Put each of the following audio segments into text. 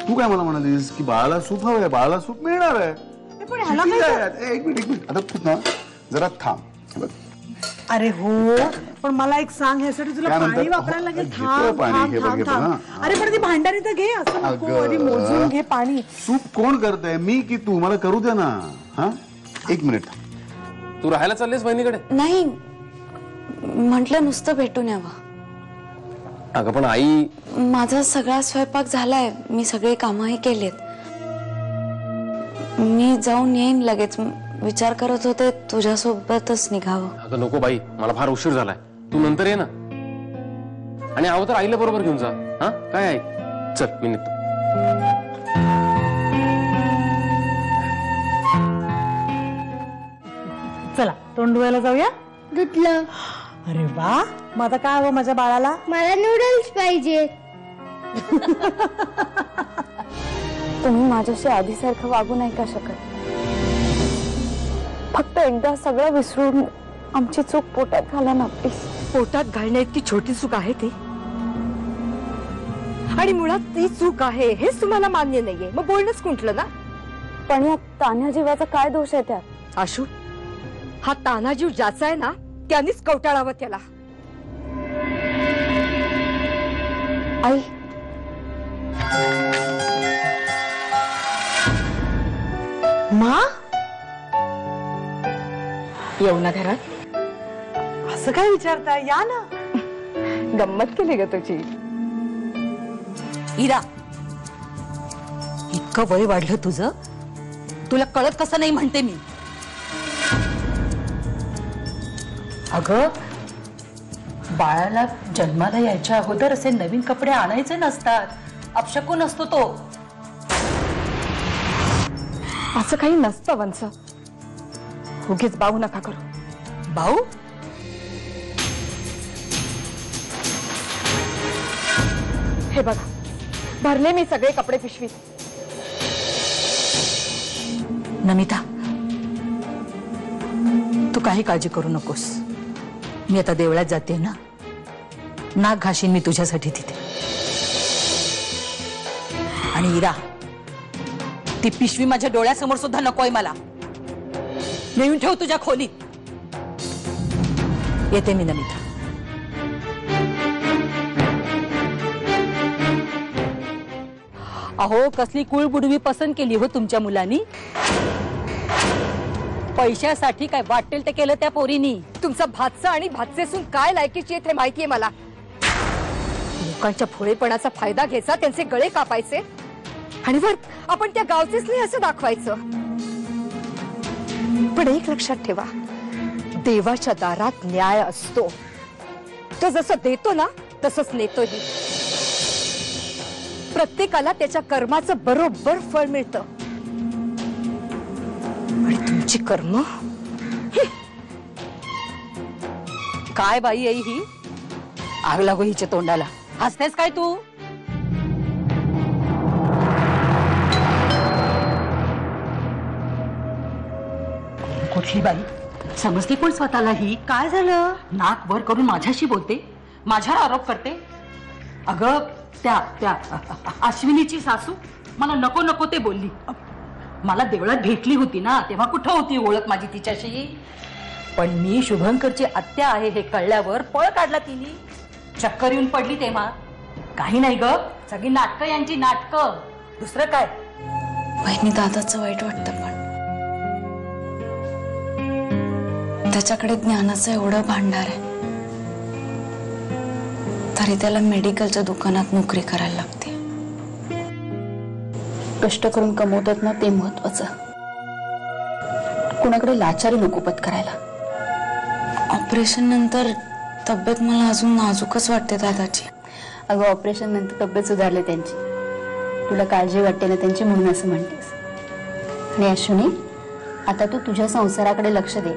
तू काय मला म्हणालीस की बाळाला सूप हवंय, बाळाला सूप मिळणार आहे. पण ह्याला काय एक मिनिट आता तू ना जरा थांब. अरे हो, पण मला एक सांग, ह्यासाठी तुला पाणी वापरायला लागेल. थांब थांब थांब थांब. अरे पण ती भांडारी तर घे, असं नको. अरे मोजून घे पाणी. सूप कोण करतंय, मी की तू? मला करू दे ना. हा, एक मिनिट. तू राहायला चाललीस बहिणीकडे? नाही, म्हटलं नुसतं भेटून यावं. अगं पण आई, माझा सगळा स्वयंपाक झालाय, मी सगळे कामही केलेत. मी जाऊन येईन लगेच. विचार करत होते तुझ्यासोबतच निघावं. अगं नको बाई, मला फार उशीर झालाय. तू नंतर ये ना. आणि हवं तर आईला बरोबर घेऊन जा. हा काय आहे, चल मी निघतो. चला तोंड धुवायला जाऊया. धुतलं. अरे वा, मग आता काय हवं माझ्या बाळाला? मला नूडल्स पाहिजे. तुम्ही माझ्याशी आधीसारखं वागू नाही का शकत? फक्त एकदा सगळं विसरून आमची चूक पोटात घाला ना प्लीज. पोटात घालण्या इतकी छोटी चूक आहे ती, आणि मुळात ती चूक आहे हेच तुम्हाला मान्य नाहीये, मग बोलणंच कुंठलं ना. पण या तान्ह्या जीवाचा काय दोष आहे त्यात? आशू, हा तानाजीव ज्याचा आहे ना त्यानेच कवटाळावं त्याला. आई, मा येऊ ना घरात. असं काय विचारताय? या ना. गंमत केली ग तुझी. इरा, इतकं वय वाढलं तुझं, तुला कळत कसं नाही म्हणते मी. अगं, बाळाला जन्माला यायच्या अगोदर असे नवीन कपडे आणायचे नसतात. अपशकुन असतो तो. असं काही नसतं वंस. उगीच बाऊ नका करू. भाऊ, हे बघा, भरले मी सगळे कपडे पिशवीत. नमिता, तू काही काळजी करू नकोस. मी आता देवळात जाते ना, नाक घाशीन मी तुझ्यासाठी तिथे. आणि इरा, ती पिशवी माझ्या डोळ्यासमोर सुद्धा नकोय मला. नेऊन ठेव तुझ्या खोलीत. येते मी नमिता. अहो, कसली कुळबुडवी पसंत केली हो तुमच्या मुलांनी. पैशासाठी काय वाटेल ते केलं त्या पोरीनी. तुमचा भातचा आणि भातचेसून काय लायकीची हे माहितीये मला. लोकांच्या भोळेपणाचा फायदा घ्यायचा, त्यांचे गळे कापायचे, आणि वर आपण त्या गावचेच नाही असं दाखवायचं. पण एक लक्षात ठेवा, देवाच्या दारात न्याय असतो. तो जसं देतो ना तसंच नेतोही. प्रत्येकाला त्याच्या कर्माचं बरोबर फळ मिळतं. आणि तुमची कर्म काय बाई आई ही? आग लागो हिच्या तोंडाला. हसतेस काय तू? कुठली बाई? समजते कोण स्वतःला ही? काय झालं? नाक वर करून माझ्याशी बोलते, माझ्यावर आरोप करते. अगं, त्या अश्विनीची सासू मला नको नको ते बोलली. मला देवळात भेटली होती ना, तेव्हा कुठं होती ओळख माझी तिच्याशी. पण मी शुभंकरची आत्या आहे हे कळल्यावर पळ काढला तिने. चक्कर येऊन पडली तेव्हा. काही नाही ग, सगळी नाटकं यांची नाटकं, दुसरं काय. बहिणी, दादाचं वाईट वाटतं, पण त्याच्याकडे ज्ञानाचं एवढं भांडार आहे, तरी त्याला मेडिकलच्या दुकानात नोकरी करायला लागते. कष्ट करून कमवतात ना, ते महत्वाचं. कुणाकडे लाचारी नको पत्करायला. ऑपरेशन नंतर तब्येत मला अजून नाजूकच वाटते दादाची. अगं, ऑपरेशन नंतर तब्येत सुधारली त्यांची. तुला काळजी वाटते ना त्यांची, म्हणून असं म्हणतेस. आणि अश्विनी, आता तू तुझ्या संसाराकडे लक्ष दे.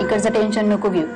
इकडचं टेन्शन नको घेऊ.